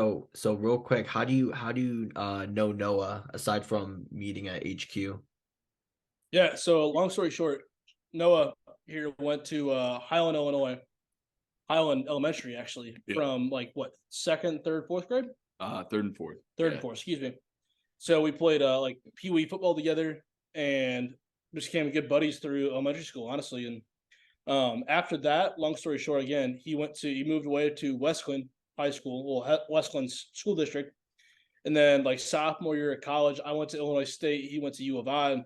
So real quick, how do you know Noah aside from meeting at HQ? Yeah, so long story short, Noah here went to Highland, Illinois, Highland Elementary, actually, Yeah. from like what, second, third, fourth grade? Third and fourth. Third and fourth, excuse me. So we played like Pee Wee football together and just became good buddies through elementary school, honestly. And after that, long story short, again, he moved away to Westland High School, well, Westland's school district. And then like sophomore year of college, I went to Illinois State. He went to U of I.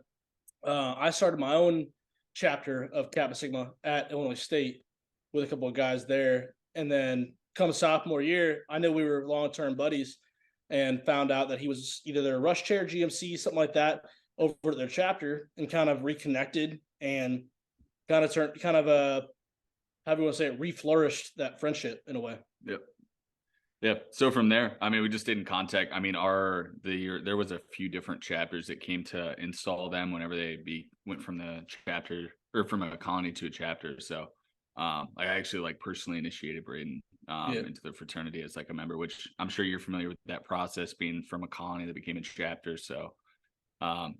I started my own chapter of Kappa Sigma at Illinois State with a couple of guys there. And then come sophomore year, I knew we were long-term buddies and found out that he was either their rush chair, GMC, something like that, over at their chapter, and kind of reconnected and how do you want to say it, reflourished that friendship in a way. Yep. Yeah. So from there, I mean, we just stayed in contact. I mean, there was a few different chapters that came to install them whenever went from the chapter or from a colony to a chapter. So I actually like personally initiated Braden into the fraternity as like a member, which I'm sure you're familiar with that process, being from a colony that became a chapter. So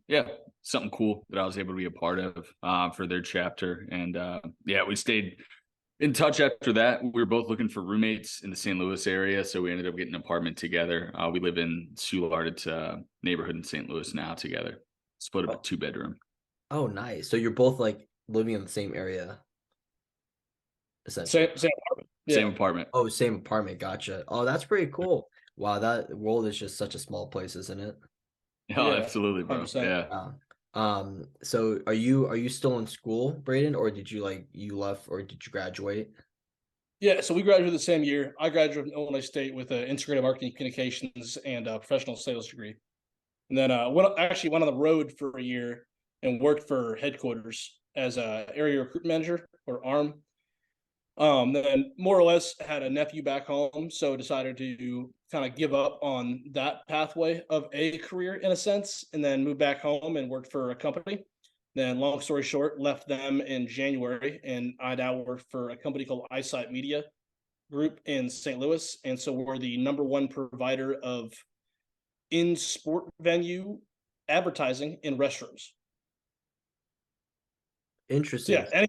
yeah, something cool that I was able to be a part of for their chapter. And yeah, we stayed in touch after that. We were both looking for roommates in the St. Louis area, so we ended up getting an apartment together. We live in Soulard neighborhood in St. Louis now together. Split up a 2-bedroom. Oh, nice. So you're both like living in the same area, essentially. Same apartment. Yeah. Same apartment. Oh, same apartment. Gotcha. Oh, that's pretty cool. Wow, that world is just such a small place, isn't it? Oh, Yeah, absolutely, bro. 100%. Yeah. So are you still in school, Braden, or did you left or did you graduate? Yeah, so we graduated the same year. I graduated from Illinois State with an integrated marketing communications and a professional sales degree. And then went on the road for a year and worked for headquarters as a area recruitment manager or ARM. Then more or less had a nephew back home, so decided to kind of give up on that pathway of a career in a sense, and then moved back home and worked for a company. Then, long story short, left them in January, and I now work for a company called Eyesight Media Group in St. Louis, and so we're the number one provider of in sport venue advertising in restrooms. Interesting. Yeah,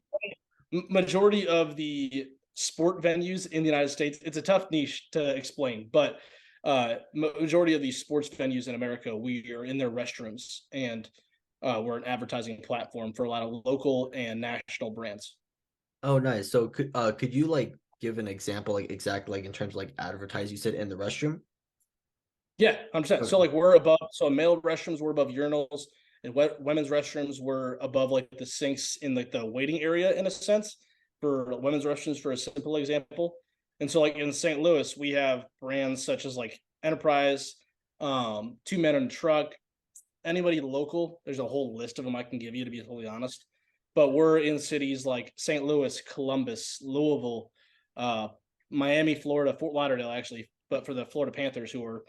majority of the sport venues in the United States, it's a tough niche to explain, but majority of these sports venues in America, we are in their restrooms, and we're an advertising platform for a lot of local and national brands. Oh, nice. So could you like give an example, like exactly like in terms of like advertise you said in the restroom? Yeah, 100%. So Okay. like we're above, so male restrooms we're above urinals, and women's restrooms were above like the sinks in like the waiting area in a sense for women's restrooms for a simple example. And so like in St. Louis, we have brands such as like Enterprise, Two Men in a Truck, anybody local. There's a whole list of them I can give you, to be totally honest. But we're in cities like St. Louis, Columbus, Louisville, uh, Miami, Florida, Fort Lauderdale, actually. But for the Florida Panthers, who are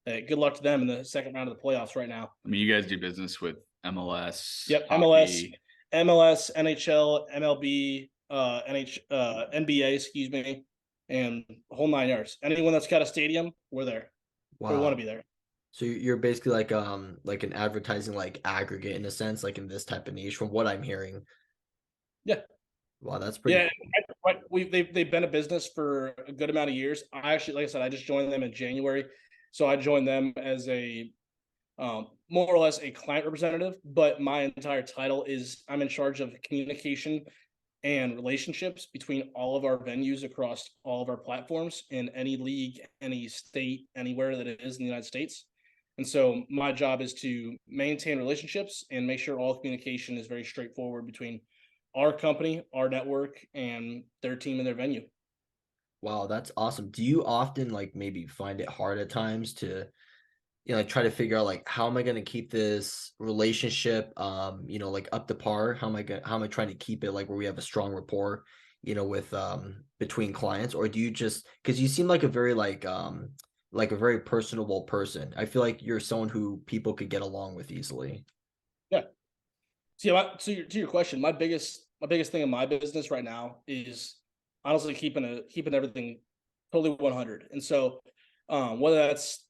good luck to them in the second round of the playoffs right now. I mean, you guys do business with MLS, Yep, hockey. MLS, NHL, MLB, NBA, excuse me, and whole 9 yards. Anyone that's got a stadium, we're there. We want to Wow. be there. So you're basically like an advertising like aggregate in a sense, like in this type of niche, from what I'm hearing. Yeah, Wow, that's pretty yeah. cool. They've been a business for a good amount of years. I actually, like I said, I just joined them in January, so I joined them as a more or less a client representative. But my entire title is I'm in charge of communication and relationships between all of our venues across all of our platforms in any league, any state, anywhere that it is in the United States. And so my job is to maintain relationships and make sure all communication is very straightforward between our company, our network, and their team and their venue. Wow, that's awesome. Do you often like maybe find it hard at times to like try to figure out like how am I going to keep this relationship like up to par? How am I trying to keep it like where we have a strong rapport, with between clients? Or do you just because you seem like a very personable person. I feel like you're someone who people could get along with easily. Yeah. So, yeah, to your question, my biggest thing in my business right now is honestly keeping everything totally 100. And so Whether that's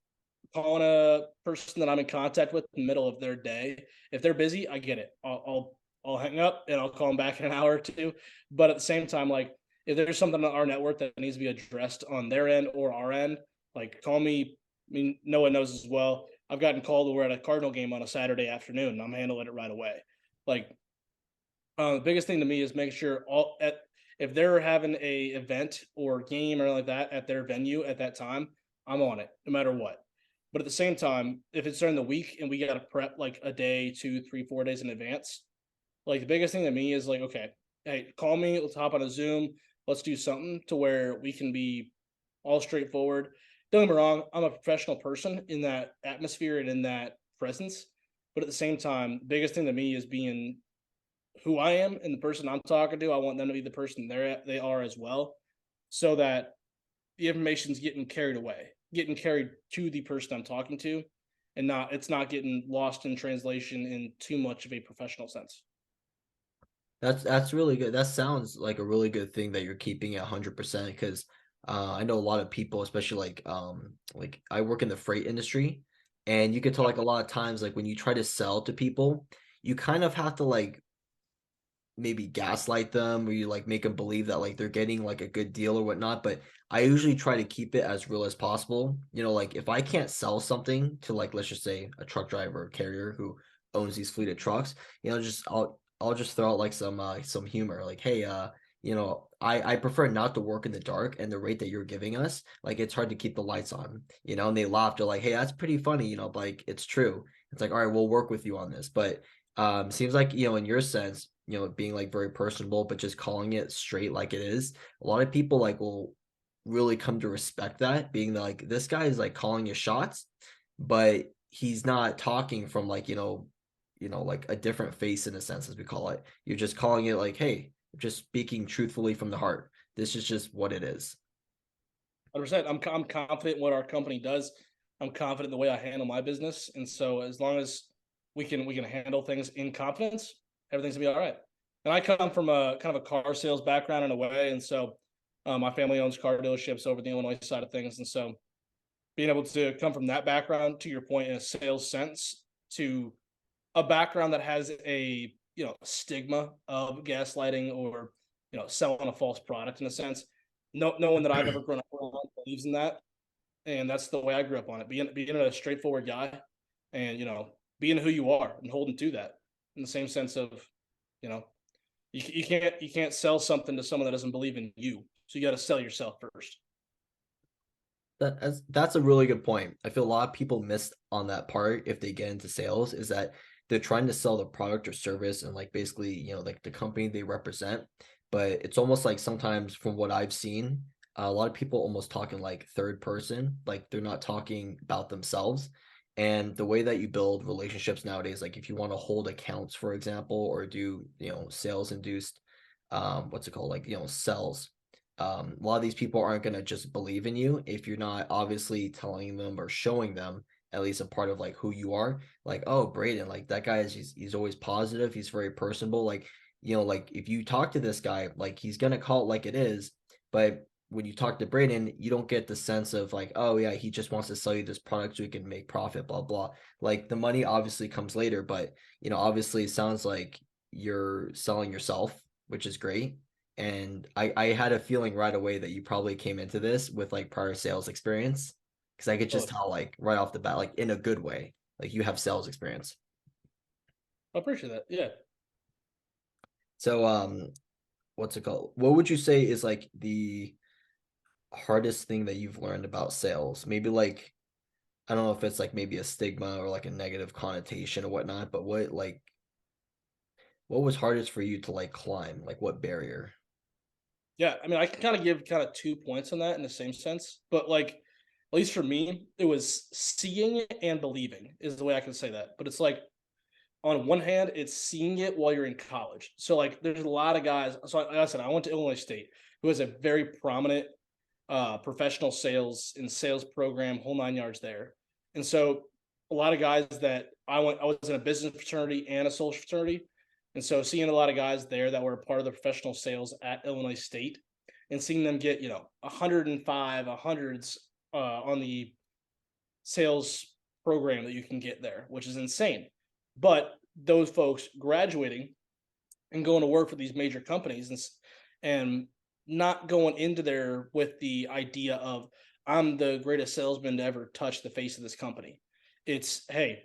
calling a person that I'm in contact with in the middle of their day. If they're busy, I get it. I'll hang up and I'll call them back in an hour or two. But at the same time, like if there's something on our network that needs to be addressed on their end or our end, like call me. I mean, no one knows as well. I've gotten called. We're at a Cardinal game on a Saturday afternoon, and I'm handling it right away. Like the biggest thing to me is making sure if they're having a event or game or like that at their venue at that time, I'm on it no matter what. But at the same time, if it's during the week and we got to prep like a day, 2, 3, 4 days in advance, like the biggest thing to me is like, okay, hey, call me. Let's hop on a Zoom. Let's do something to where we can be all straightforward. Don't get me wrong, I'm a professional person in that atmosphere and in that presence. But at the same time, biggest thing to me is being who I am and the person I'm talking to. I want them to be the person they are as well, so that the information's getting carried away, getting carried to the person I'm talking to, and it's not getting lost in translation in too much of a professional sense. That's really good. That sounds like a really good thing that you're keeping it 100% because I know a lot of people, especially like I work in the freight industry, and you can tell like a lot of times like when you try to sell to people, you kind of have to like maybe gaslight them or you like make them believe that like they're getting like a good deal or whatnot. But I usually try to keep it as real as possible. You know, like if I can't sell something to like let's just say a truck driver or carrier who owns these fleet of trucks, you know, just I'll just throw out like some humor, like, hey, you know, I prefer not to work in the dark and the rate that you're giving us, like it's hard to keep the lights on, you know, and they laugh, they're like, hey, that's pretty funny, you know, but like it's true. It's like, all right, we'll work with you on this. But seems like, you know, in your sense, you know, being like very personable, but just calling it straight like it is. A lot of people like will really come to respect that, being like, this guy is like calling his shots, but he's not talking from like, like a different face in a sense, as we call it. You're just calling it like, hey, just speaking truthfully from the heart. This is just what it is. 100%. I'm confident in what our company does. I'm confident in the way I handle my business, and so as long as we can handle things in confidence, everything's gonna be all right. And I come from a kind of a car sales background in a way, and so my family owns car dealerships over the Illinois side of things, and so being able to come from that background, to your point, in a sales sense, to a background that has a stigma of gaslighting or selling a false product in a sense. No one that I've ever grown up around believes in that, and that's the way I grew up on it. Being a straightforward guy, and being who you are and holding to that in the same sense of you know you can't sell something to someone that doesn't believe in you, so you got to sell yourself first. That's a really good point. I feel a lot of people miss on that part if they get into sales is that they're trying to sell the product or service and like basically, you know, like the company they represent. But it's almost like sometimes from what I've seen, a lot of people almost talking like third person, like they're not talking about themselves. And the way that you build relationships nowadays, like if you want to hold accounts, for example, or do, you know, sales induced, what's it called? Like, you know, sales, a lot of these people aren't going to just believe in you if you're not obviously telling them or showing them at least a part of like who you are, like, oh, Braden, like that guy is he's always positive, he's very personable, like, you know, like if you talk to this guy, like he's going to call it like it is. But when you talk to Braden, you don't get the sense of like, oh yeah, he just wants to sell you this product so he can make profit, blah blah. Like the money obviously comes later, but you know, obviously it sounds like you're selling yourself, which is great. And I had a feeling right away that you probably came into this with like prior sales experience because I could just Oh, tell like right off the bat, like in a good way, like you have sales experience. I appreciate that. Yeah. So what's it called? What would you say is like the hardest thing that you've learned about sales? Maybe like I don't know if it's like maybe a stigma or like a negative connotation or whatnot, but what was hardest for you to like climb? Like what barrier? Yeah, I mean, I can kind of give kind of 2 points on that in the same sense, but like, at least for me, it was seeing it and believing is the way I can say that. But it's like, on one hand, it's seeing it while you're in college. So like, there's a lot of guys. So like I said, I went to Illinois State, who has a very prominent professional sales and sales program, whole 9 yards there. And so a lot of guys that I was in a business fraternity and a social fraternity. And so seeing a lot of guys there that were a part of the professional sales at Illinois State and seeing them get, 105, hundreds on the sales program that you can get there, which is insane. But those folks graduating and going to work for these major companies and not going into there with the idea of I'm the greatest salesman to ever touch the face of this company. It's, hey,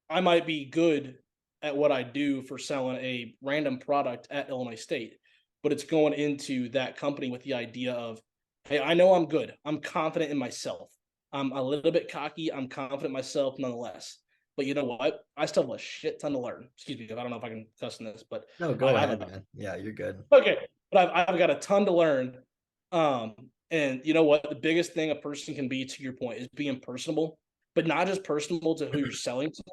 I might be good at what I do for selling a random product at Illinois State, but it's going into that company with the idea of, hey, I know I'm good. I'm confident in myself. I'm a little bit cocky. I'm confident in myself nonetheless. But you know what? I still have a shit ton to learn. Excuse me, I don't know if I can cuss in this, but No, I go have ahead, a man. Yeah, you're good. okay. But I've got a ton to learn. And you know what? The biggest thing a person can be, to your point, is being personable, but not just personable to who you're selling to.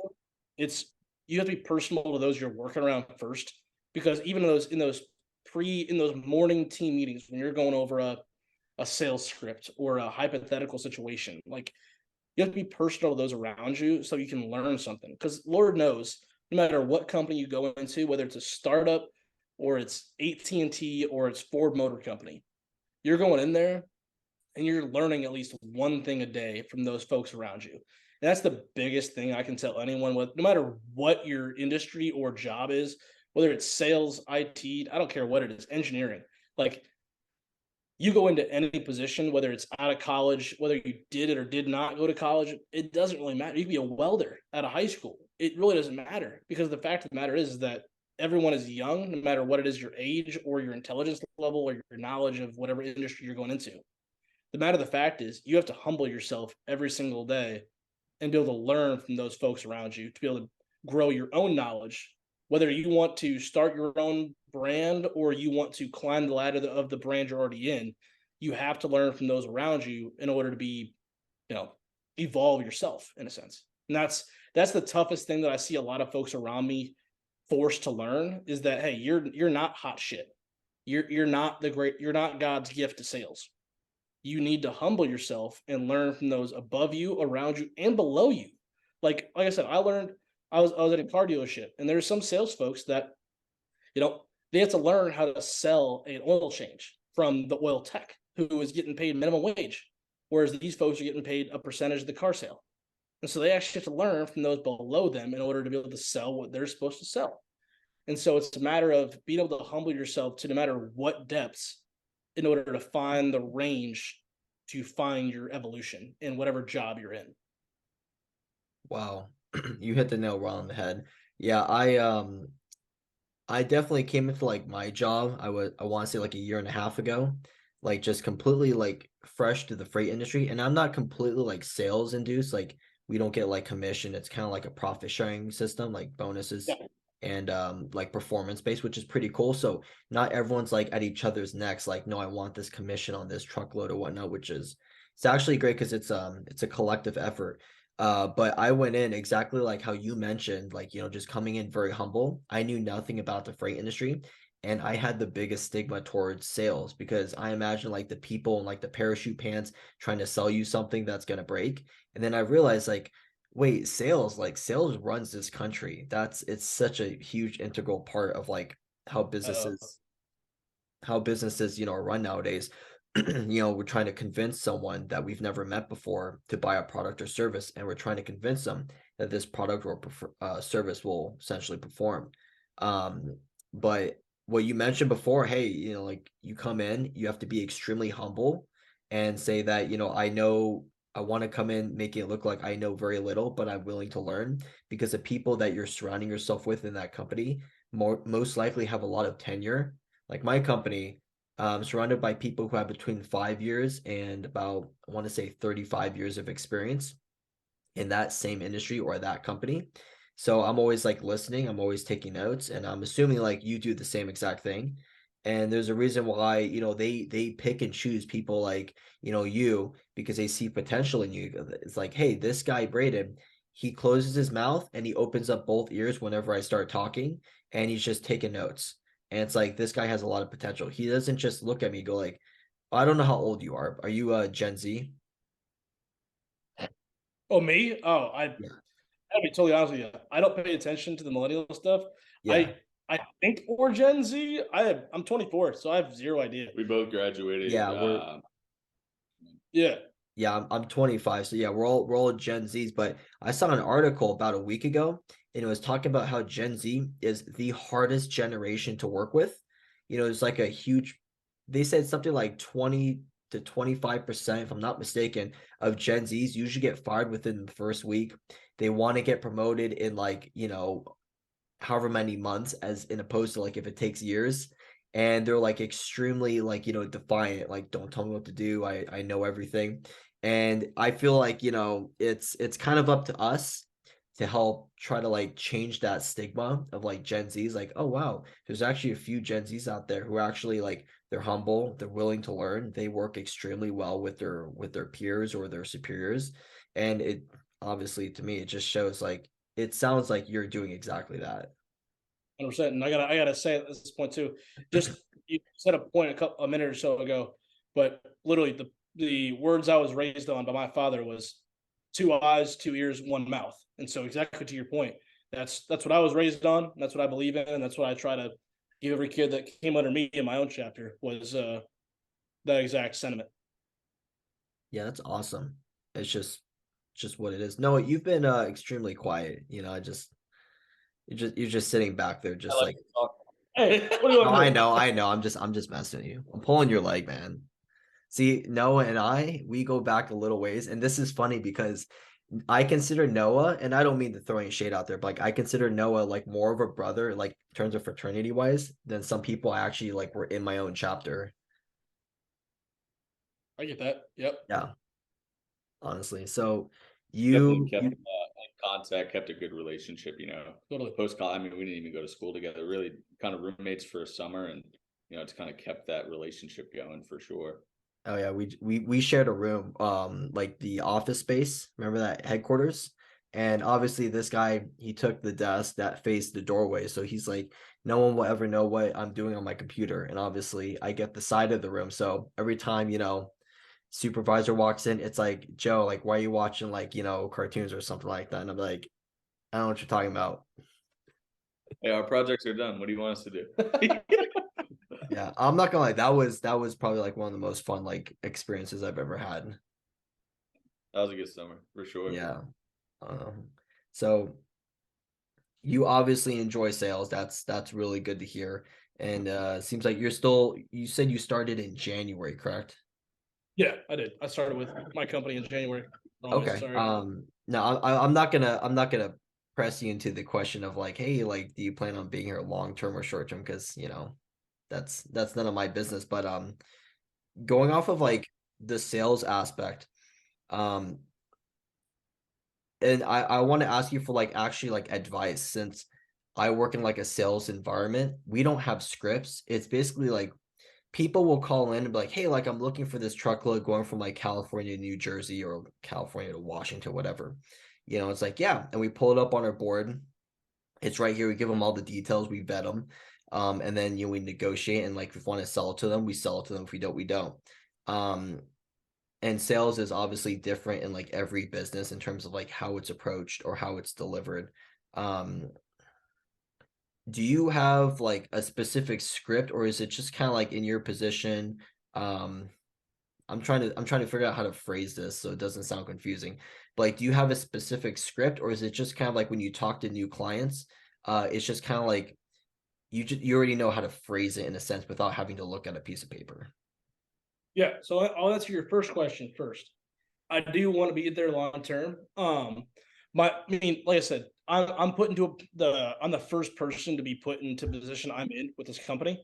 It's you have to be personable to those you're working around first, because even in those morning team meetings when you're going over a sales script or a hypothetical situation, like you have to be personal to those around you so you can learn something. Because Lord knows, no matter what company you go into, whether it's a startup or it's AT&T or it's Ford Motor Company, you're going in there and you're learning at least one thing a day from those folks around you. And that's the biggest thing I can tell anyone, with no matter what your industry or job is, whether it's sales, IT, I don't care what it is, engineering. Like you go into any position, whether it's out of college, whether you did it or did not go to college, it doesn't really matter. You can be a welder out of high school. It really doesn't matter, because the fact of the matter is that everyone is young, no matter what it is, your age or your intelligence level or your knowledge of whatever industry you're going into. The matter of the fact is you have to humble yourself every single day and be able to learn from those folks around you to be able to grow your own knowledge, whether you want to start your own brand or you want to climb the ladder of the brand you're already in. You have to learn from those around you in order to be, evolve yourself in a sense. And that's the toughest thing that I see a lot of folks around me forced to learn, is that, hey, you're not hot shit. You're not you're not God's gift to sales. You need to humble yourself and learn from those above you, around you, and below you. Like I said, I was at a car dealership, and there's some sales folks that, they have to learn how to sell an oil change from the oil tech who is getting paid minimum wage, whereas these folks are getting paid a percentage of the car sale. And so they actually have to learn from those below them in order to be able to sell what they're supposed to sell. And so it's a matter of being able to humble yourself to no matter what depths in order to find the range to find your evolution in whatever job you're in. Wow. You hit the nail right on the head. Yeah, I definitely came into like my job. I want to say like a year and a half ago, like just completely like fresh to the freight industry. And I'm not completely like sales induced. Like we don't get like commission. It's kind of like a profit sharing system, like bonuses Yeah. and like performance based, which is pretty cool. So not everyone's like at each other's necks, like, no, I want this commission on this truckload or whatnot, which is it's actually great because it's a collective effort. But I went in exactly like how you mentioned, like, just coming in very humble. I knew nothing about the freight industry, and I had the biggest stigma towards sales because I imagine like the people in like the parachute pants trying to sell you something that's gonna break. And then I realized like, wait, sales runs this country. It's such a huge integral part of like how Uh, businesses are run nowadays. We're trying to convince someone that we've never met before to buy a product or service, and we're trying to convince them that this product or service will essentially perform. But what you mentioned before, hey, like you come in, you have to be extremely humble and say that, I know I want to come in making it look like I know very little, but I'm willing to learn, because the people that you're surrounding yourself with in that company most likely have a lot of tenure. Like my company, surrounded by people who have between 5 years and about, I want to say, 35 years of experience in that same industry or that company. So I'm always like listening, I'm always taking notes, and I'm assuming like you do the same exact thing. And there's a reason why, they pick and choose people like, you, because they see potential in you. It's like, hey, this guy Braden, he closes his mouth and he opens up both ears whenever I start talking, and he's just taking notes. And it's like, this guy has a lot of potential. He doesn't just look at me go like, I don't know how old you are. Are you Gen Z? oh, me? Yeah. I'll be totally honest with you. I don't pay attention to the millennial stuff. Yeah. I think we're Gen Z. I'm 24, so I have zero idea. We both graduated. Yeah, we're Yeah. Yeah, I'm 25. So yeah, we're all Gen Zs. But I saw an article about a week ago, and it was talking about how Gen Z is the hardest generation to work with. It's like a huge. They said something like 20 to 25%, if I'm not mistaken, of Gen Zs usually get fired within the first week. They want to get promoted in like however many months, as in opposed to like if it takes years. And they're like extremely like defiant, like don't tell me what to do. I know everything. And I feel like it's kind of up to us to help try to like change that stigma of like Gen Z's, like, oh wow, there's actually a few Gen Z's out there who actually like they're humble, they're willing to learn, they work extremely well with their peers or their superiors. And it obviously, to me, it just shows like it sounds like you're doing exactly that. 100%. And I gotta say at this point too, just you said a point a minute or so ago, but literally the words I was raised on by my father was two eyes, two ears, one mouth. And so exactly to your point, that's what I was raised on. That's what I believe in, and that's what I try to give every kid that came under me in my own chapter was that exact sentiment. Yeah, that's awesome. It's just what it is. No, you've been extremely quiet. I just you're just sitting back there I just like like, to talk. Hey, what do you oh, want to do? I know. I'm just messing with you. I'm pulling your leg, man. See, Noah and we go back a little ways, and this is funny because I consider Noah, and I don't mean to throw any shade out there, but like I consider Noah like more of a brother, like in terms of fraternity wise, than some people I actually like were in my own chapter. I get that. Yep. Yeah, honestly. So Definitely you kept you in contact, kept a good relationship. Totally. Post college. I mean, we didn't even go to school together. Really, kind of roommates for a summer, and it's kind of kept that relationship going for sure. Oh yeah, we shared a room, like the office space. Remember that headquarters? And obviously, this guy he took the desk that faced the doorway, so he's like, no one will ever know what I'm doing on my computer. And obviously, I get the side of the room, so every time supervisor walks in, it's like, Joe, like, why are you watching like cartoons or something like that? And I'm like, I don't know what you're talking about. Hey, our projects are done. What do you want us to do? Yeah, I'm not gonna lie, that was probably like one of the most fun like experiences I've ever had. That was a good summer for sure. Yeah. Um, so you obviously enjoy sales. That's really good to hear. And seems like you said you started in January, correct? Yeah, I did. I started with my company in January. Always Okay. sorry. No, I'm not gonna press you into the question of like, hey, like, do you plan on being here long term or short term? Because that's none of my business. But going off of like the sales aspect, um, and I want to ask you for like actually like advice, since I work in like a sales environment. We don't have scripts. It's basically like people will call in and be like, hey, like I'm looking for this truckload going from like California to New Jersey or California to Washington, whatever. It's like, yeah. And we pull it up on our board. It's right here. We give them all the details, we vet them. And then we negotiate, and like if we want to sell it to them, we sell it to them. If we don't, we don't. Um, and sales is obviously different in like every business in terms of like how it's approached or how it's delivered. Um, do you have like a specific script, or is it just kind of like in your position? um I'm trying to figure out how to phrase this so it doesn't sound confusing. But like, do you have a specific script, or is it just kind of like when you talk to new clients, it's just kind of like you already know how to phrase it in a sense without having to look at a piece of paper? Yeah, so I'll answer your first question first. I do want to be there long term. I mean, like I said, I'm put into I'm the first person to be put into the position I'm in with this company.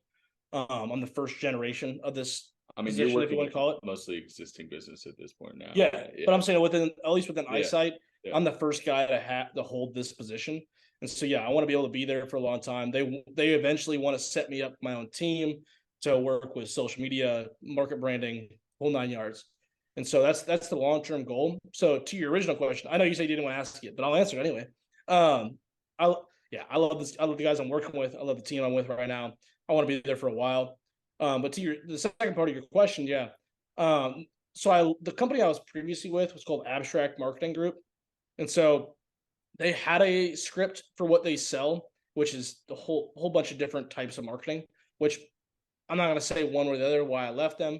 I'm the first generation of this I mean, you're position, if you working want with to call it. mostly existing business at this point now. Yeah, Yeah. but I'm saying within at least within Yeah. eyesight, Yeah. I'm the first guy to have to hold this position. And so yeah, I want to be able to be there for a long time. They eventually want to set me up my own team to work with social media, market branding, whole nine yards. And so that's the long term goal. So to your original question, I know you said you didn't want to ask it, but I'll answer it anyway. I yeah, I love this. I love the guys I'm working with. I love the team I'm with right now. I want to be there for a while. But to the second part of your question, yeah. The company I was previously with was called Abstract Marketing Group. And so they had a script for what they sell, which is the whole bunch of different types of marketing, which I'm not going to say one or the other why I left them,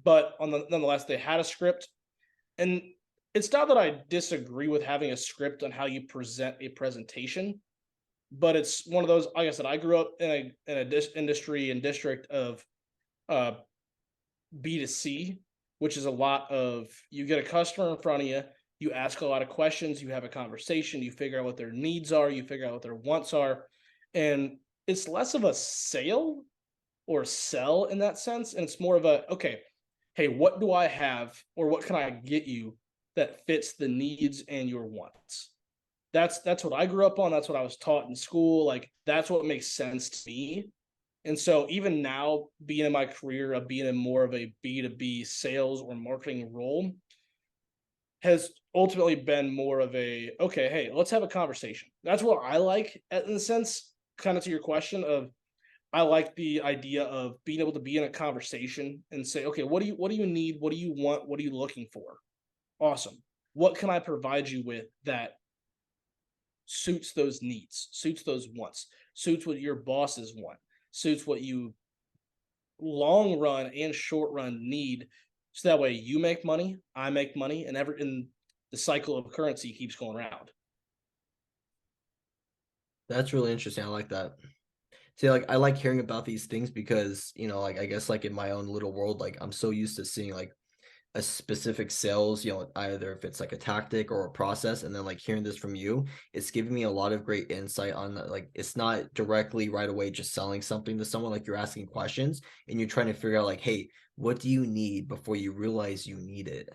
but nonetheless, they had a script. And it's not that I disagree with having a script on how you present a presentation, but it's one of those. Like I said, I grew up in a industry and district of uh, B2C, which is a lot of, you get a customer in front of you, you ask a lot of questions, you have a conversation, you figure out what their needs are, you figure out what their wants are, and it's less of a sale or sell in that sense, and it's more of a, okay, hey, what do I have or what can I get you that fits the needs and your wants? That's what I grew up on. That's what I was taught in school. Like, that's what makes sense to me. And so even now, being in my career of being in more of a B2B sales or marketing role has ultimately been more of a, okay, hey, let's have a conversation. That's what I like, in the sense, kind of to your question of, I like the idea of being able to be in a conversation and say, okay, what do you need? What do you want? What are you looking for? Awesome. What can I provide you with that suits those needs, suits those wants, suits what your bosses want, suits what you long run and short run need, so that way you make money, I make money, and the cycle of currency keeps going around. That's really interesting. I like that. See, like I like hearing about these things because, like I guess like in my own little world, like I'm so used to seeing like a specific sales, either if it's like a tactic or a process, and then like hearing this from you, it's giving me a lot of great insight on that. Like it's not directly right away just selling something to someone, like you're asking questions and you're trying to figure out like, hey, what do you need before you realize you need it?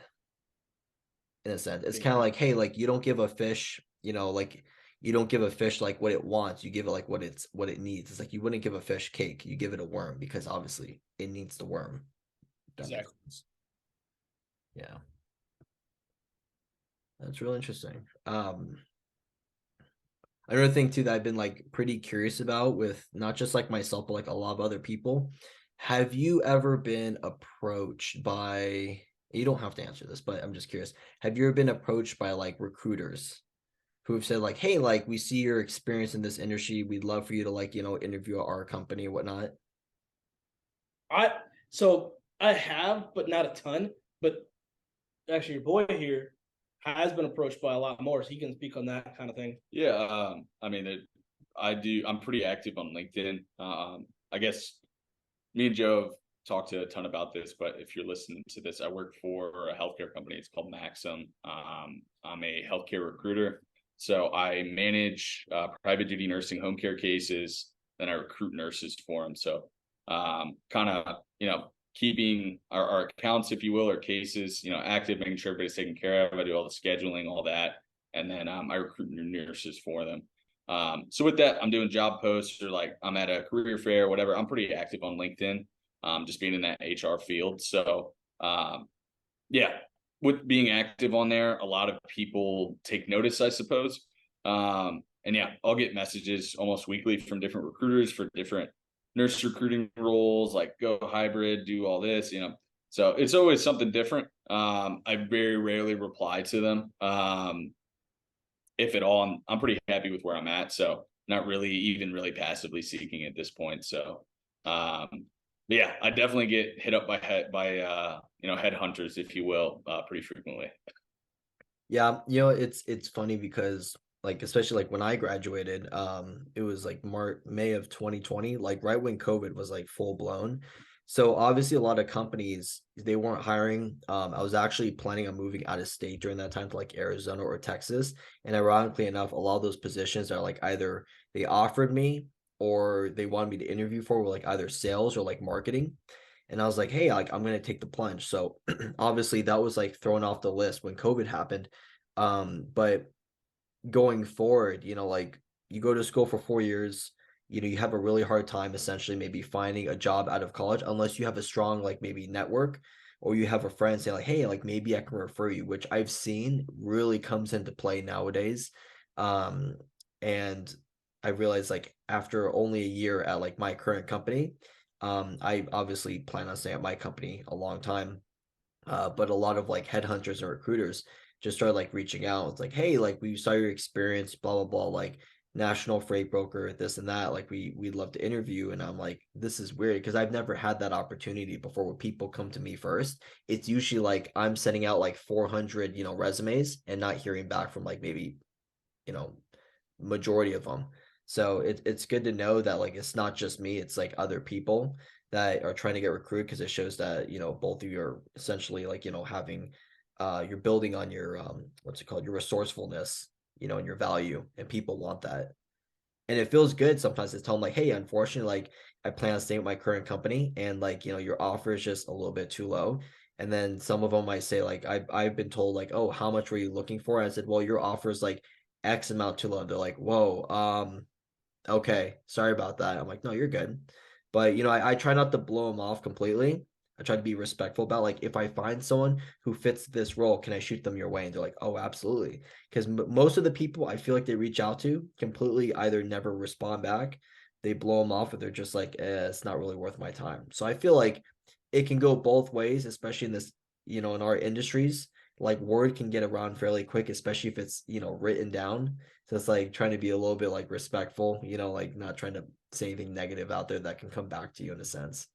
In a sense, it's kind of like, hey, like you don't give a fish, like you don't give a fish like what it wants, you give it like what it needs. It's like you wouldn't give a fish cake, you give it a worm because obviously it needs the worm. Exactly. Yeah, that's really interesting. Another thing too that I've been like pretty curious about with not just like myself, but like a lot of other people. Have you ever been approached by, you don't have to answer this, but I'm just curious. Have you ever been approached by like recruiters who have said like, hey, like we see your experience in this industry. We'd love for you to like, interview at our company or whatnot. I so I have, but not a ton. But actually, your boy here has been approached by a lot more, so he can speak on that kind of thing. Yeah, I mean, I do. I'm pretty active on LinkedIn. I guess me and Joe have talked to a ton about this, but if you're listening to this, I work for a healthcare company. It's called Maxim. I'm a healthcare recruiter, so I manage private duty nursing home care cases. Then I recruit nurses for them. So, kind of, keeping our accounts, if you will, or cases, active, making sure everybody's taken care of. I do all the scheduling, all that, and then I recruit new nurses for them. So with that, I'm doing job posts or like I'm at a career fair, whatever. I'm pretty active on LinkedIn, just being in that HR field. So yeah, with being active on there, a lot of people take notice, I suppose. And yeah, I'll get messages almost weekly from different recruiters for different nurse recruiting roles, like go hybrid, do all this, So it's always something different. I very rarely reply to them. If at all, I'm pretty happy with where I'm at. So not really even really passively seeking at this point. So, but yeah, I definitely get hit up by headhunters, if you will, pretty frequently. Yeah, it's funny because like especially like when I graduated, it was like May of 2020, like right when COVID was like full blown. So obviously a lot of companies they weren't hiring. I was actually planning on moving out of state during that time to like Arizona or Texas. And ironically enough, a lot of those positions are like either they offered me or they wanted me to interview for were like either sales or like marketing. And I was like, hey, like I'm gonna take the plunge. So obviously that was like thrown off the list when COVID happened. But going forward, like you go to school for 4 years, you have a really hard time essentially maybe finding a job out of college unless you have a strong like maybe network or you have a friend say like, hey, like maybe I can refer you, which I've seen really comes into play nowadays. And I realized like after only a year at like my current company, I obviously plan on staying at my company a long time. But a lot of like headhunters and recruiters just started like reaching out. It's like, hey, like we saw your experience, blah blah blah. Like, national freight broker, this and that. Like we'd love to interview. And I'm like, this is weird because I've never had that opportunity before where people come to me first. It's usually like I'm sending out like 400, resumes and not hearing back from like maybe, you know, majority of them. So it's good to know that like it's not just me, it's like other people that are trying to get recruited because it shows that, both of you are essentially like, having you're building on your what's it called, your resourcefulness, and your value, and people want that. And it feels good sometimes to tell them like, hey, unfortunately, like I plan on staying with my current company and like, your offer is just a little bit too low. And then some of them might say like, I've been told like, oh, how much were you looking for? I said, well, your offer is like X amount too low. They're like, whoa, okay, sorry about that. I'm like, no, you're good. But I try not to blow them off completely. I try to be respectful about like if I find someone who fits this role, can I shoot them your way? And they're like, oh, absolutely. Because most of the people I feel like they reach out to completely either never respond back, they blow them off, or they're just like, it's not really worth my time. So I feel like it can go both ways, especially in this, in our industries. Like word can get around fairly quick, especially if it's written down. So it's like trying to be a little bit like respectful, like not trying to say anything negative out there that can come back to you in a sense.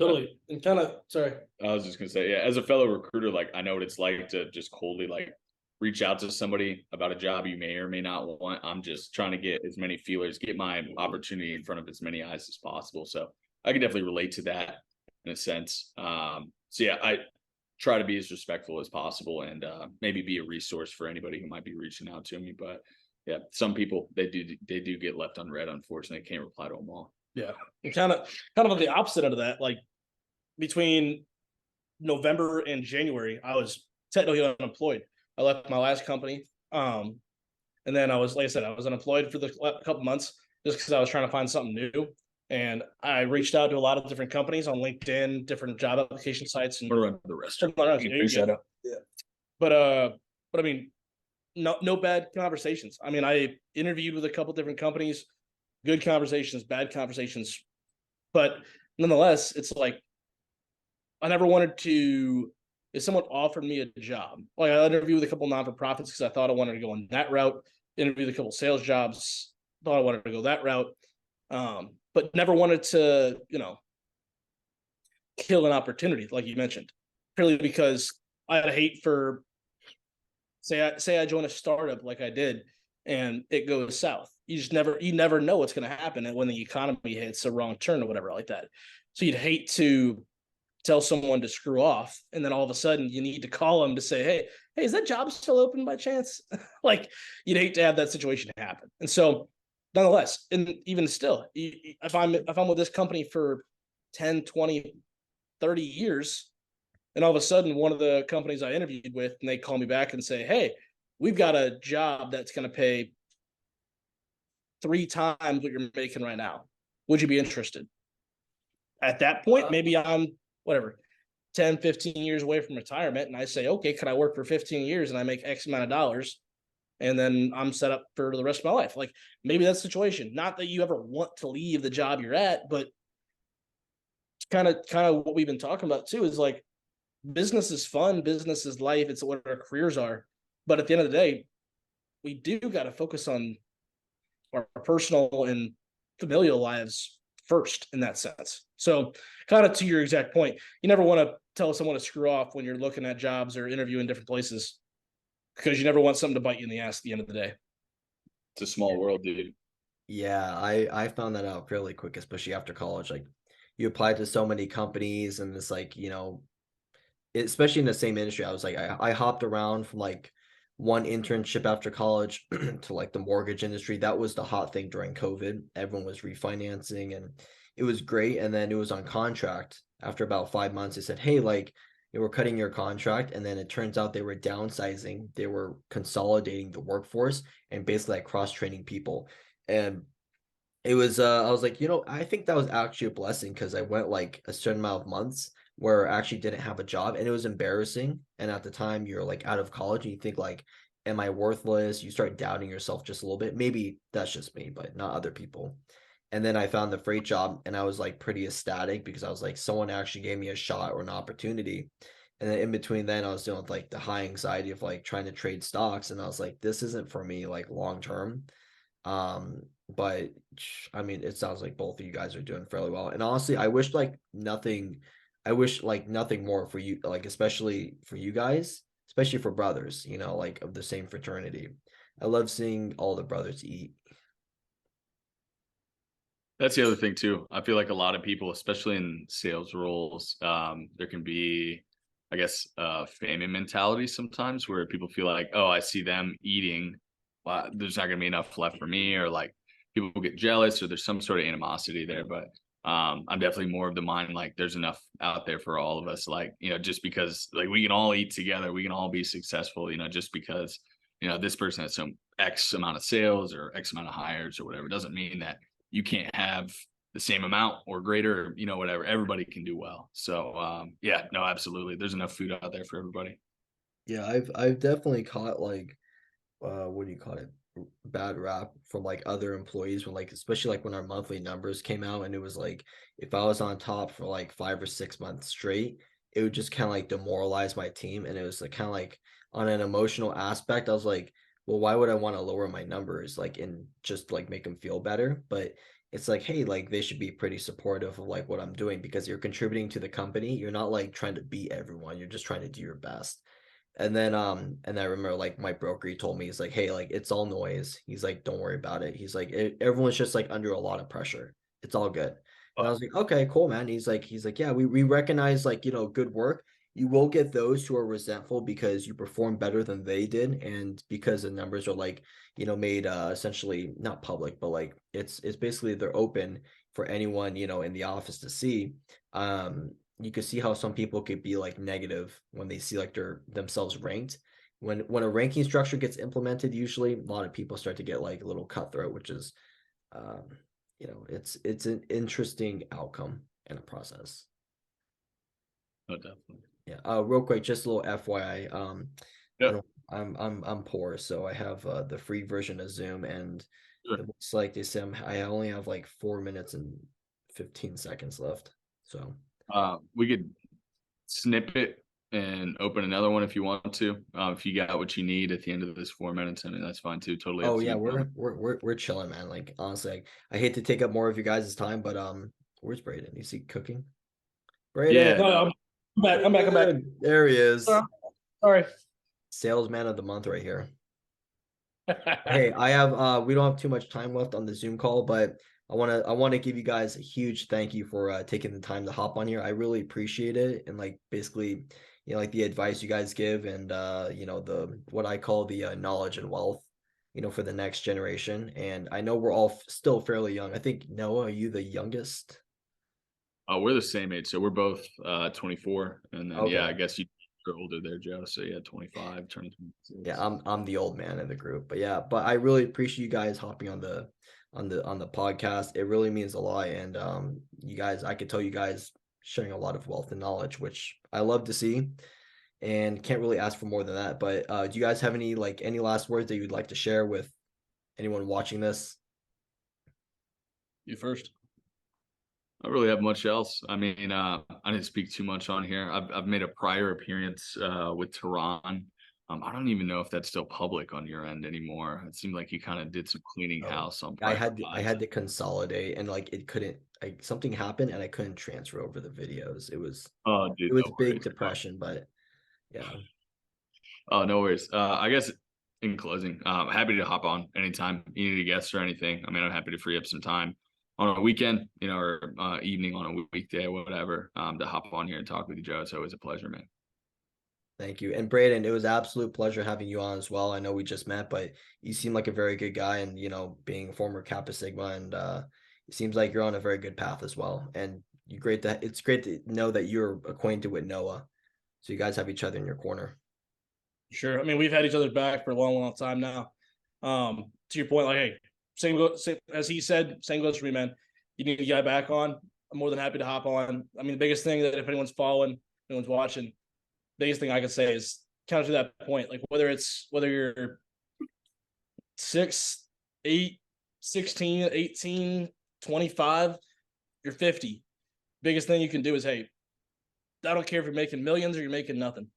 Totally. And kind of, sorry. I was just gonna say, yeah, as a fellow recruiter, like I know what it's like to just coldly like reach out to somebody about a job you may or may not want. I'm just trying to get as many feelers, get my opportunity in front of as many eyes as possible. So I can definitely relate to that in a sense. So yeah, I try to be as respectful as possible and maybe be a resource for anybody who might be reaching out to me. But yeah, some people they do get left unread. Unfortunately, can't reply to them all. Yeah. And kind of on the opposite of that, like between November and January, I was technically unemployed. I left my last company. And then I was, like I said, I was unemployed for the couple months just because I was trying to find something new. And I reached out to a lot of different companies on LinkedIn, different job application sites, and Around the rest. Yeah. But I mean, no bad conversations. I mean, I interviewed with a couple different companies, good conversations, bad conversations, but nonetheless, it's like I never wanted to. If someone offered me a job, like I interviewed with a couple non-for-profits because I thought I wanted to go on that route. Interviewed a couple sales jobs, thought I wanted to go that route, but never wanted to, kill an opportunity like you mentioned, purely because I had a hate for say I join a startup like I did and it goes south. You never know what's going to happen when the economy hits a wrong turn or whatever like that. So you'd hate to tell someone to screw off, and then all of a sudden you need to call them to say, hey, is that job still open by chance? Like you'd hate to have that situation happen. And so nonetheless, and even still, if I'm with this company for 10, 20, 30 years, and all of a sudden one of the companies I interviewed with, and they call me back and say, hey, we've got a job that's going to pay 3 times what you're making right now. Would you be interested? At that point, maybe I'm whatever, 10, 15 years away from retirement. And I say, okay, can I work for 15 years and I make X amount of dollars? And then I'm set up for the rest of my life. Like maybe that's the situation. Not that you ever want to leave the job you're at, but kind of what we've been talking about too is like business is fun, business is life, it's what our careers are. But at the end of the day, we do got to focus on our personal and familial lives first in that sense. So kind of to your exact point, you never want to tell someone to screw off when you're looking at jobs or interviewing different places, because you never want something to bite you in the ass at the end of the day. It's a small world, dude. Yeah, I found that out fairly quick, especially after college. Like you apply to so many companies and it's like, especially in the same industry. I was like, I hopped around from like one internship after college to like the mortgage industry. That was the hot thing during COVID. Everyone was refinancing and it was great. And then it was on contract. After about 5 months, they said, hey, like they were cutting your contract. And then it turns out they were downsizing. They were consolidating the workforce and basically like cross-training people. And it was I was like, I think that was actually a blessing because I went like a certain amount of months where I actually didn't have a job and it was embarrassing. And at the time you're like out of college and you think like, am I worthless? You start doubting yourself just a little bit. Maybe that's just me, but not other people. And then I found the freight job and I was like pretty ecstatic because I was like, someone actually gave me a shot or an opportunity. And then in between then I was dealing with like the high anxiety of like trying to trade stocks, and I was like, this isn't for me like long term. But I mean, it sounds like both of you guys are doing fairly well. And honestly, I wish like nothing more for you, like especially for you guys, especially for brothers, you know, like of the same fraternity. I love seeing all the brothers eat. That's the other thing too. I feel like a lot of people, especially in sales roles, there can be, I guess, famine mentality sometimes where people feel like, oh, I see them eating, well, there's not going to be enough left for me, or like people get jealous, or there's some sort of animosity there. But I'm definitely more of the mind like there's enough out there for all of us. Like, just because like we can all eat together, we can all be successful. Just because this person has some X amount of sales or X amount of hires or whatever doesn't mean that you can't have the same amount or greater, whatever. Everybody can do well. So yeah, no, absolutely. There's enough food out there for everybody. Yeah, I've definitely caught like what do you call it? Bad rap from like other employees when like especially like when our monthly numbers came out, and it was like if I was on top for like 5 or 6 months straight, it would just kind of like demoralize my team. And it was like kind of like on an emotional aspect, I was like, well, why would I want to lower my numbers like and just like make them feel better? But it's like, hey, like they should be pretty supportive of like what I'm doing because you're contributing to the company. You're not like trying to beat everyone. You're just trying to do your best. And I remember like my broker, he told me, he's like, hey, like it's all noise. He's like, don't worry about it. He's like, everyone's just like under a lot of pressure. It's all good. And I was like, okay, cool, man. He's like, yeah, we recognize like, good work. You will get those who are resentful because you perform better than they did, and because the numbers are like, made essentially not public, but like it's basically they're open for anyone, in the office to see. You could see how some people could be like negative when they see like their themselves ranked. When a ranking structure gets implemented, usually a lot of people start to get like a little cutthroat, which is um, it's an interesting outcome in a process. Oh, definitely. Yeah. Real quick, just a little FYI. I Yep. don't. I'm poor, so I have the free version of Zoom, and Sure. it looks like they say I only have like 4 minutes and 15 seconds left. So. We could snip it and open another one if you want to. If you got what you need at the end of this 4 minutes, I mean, that's fine too. Totally up Oh to yeah, you. we're chilling, man. Like honestly, I hate to take up more of you guys' time, but where's Braden? Is he cooking? Yeah. Braden, No, I'm back. I'm back. I'm back. Braden! There he is. Sorry. Salesman of the month right here. Hey, I have we don't have too much time left on the Zoom call, but I want to give you guys a huge thank you for taking the time to hop on here. I really appreciate it, and like basically, like the advice you guys give, and the what I call the knowledge and wealth, for the next generation. And I know we're all still fairly young. I think Noah, are you the youngest? We're the same age, so we're both 24, and then yeah, Okay. I guess you're older there, Joe. So yeah, 25, turning Yeah, 26. I'm the old man in the group. But yeah, but I really appreciate you guys hopping on the podcast. It really means a lot. And you guys, I could tell you guys sharing a lot of wealth and knowledge, which I love to see, and can't really ask for more than that. But do you guys have any last words that you'd like to share with anyone watching this? You first. I don't really have much else. I mean, I didn't speak too much on here. I've made a prior appearance with Tehran. I don't even know if that's still public on your end anymore. It seemed like you kind of did some cleaning Oh, house on I prior had to, I pods. had to consolidate, and like it couldn't like something happened and I couldn't transfer over the videos. Oh, It dude, was no big worries. depression, but yeah. Oh, no worries. I guess in closing, happy to hop on anytime you need a guest or anything. I mean, I'm happy to free up some time on a weekend, or evening on a weekday, whatever, to hop on here and talk with you, Joe. It's always a pleasure, man. Thank you. And Braden, it was absolute pleasure having you on as well. I know we just met, but you seem like a very good guy, and being former Kappa Sigma, and it seems like you're on a very good path as well. And it's great to know that you're acquainted with Noah. So you guys have each other in your corner. Sure. I mean, we've had each other's back for a long, long time now. To your point, like, hey, same as he said, same goes for me, man. You need a guy back on. I'm more than happy to hop on. I mean, the biggest thing that if anyone's following, anyone's watching, biggest thing I can say is counter to that point. Like whether you're 6, 8, 16, 18, 25, you're 50. Biggest thing you can do is, hey, I don't care if you're making millions or you're making nothing.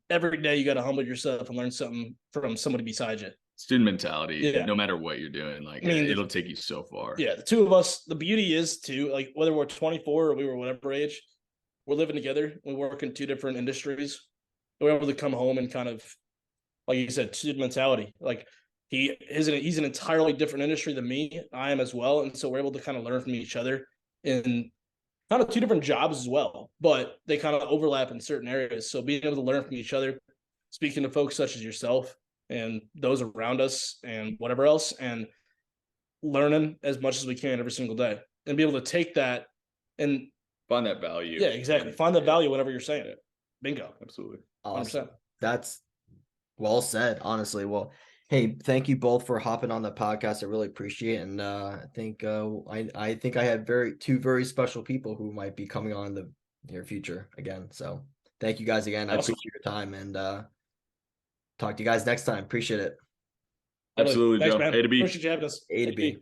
Every day you got to humble yourself and learn something from somebody beside you. Student mentality, Yeah. no matter what you're doing, like I mean, it'll take you so far. Yeah, the two of us, the beauty is too, like whether we're 24 or we were whatever age, we're living together. We work in two different industries. We're able to come home and kind of, like you said, student mentality. Like he's an entirely different industry than me. I am as well, and so we're able to kind of learn from each other in kind of two different jobs as well, but they kind of overlap in certain areas. So being able to learn from each other, speaking to folks such as yourself and those around us and whatever else, and learning as much as we can every single day and be able to take that and Find that value. yeah, exactly. Find the value whenever you're saying it. Bingo. Absolutely. 100%. Awesome. That's well said, honestly. Well, hey, thank you both for hopping on the podcast. I really appreciate it. And I think I have two very special people who might be coming on in the near future again. So thank you guys again. I Awesome. appreciate your time, and talk to you guys next time. Appreciate it. Absolutely, Thanks, Joe. man. A to B. Appreciate you having us. A to B.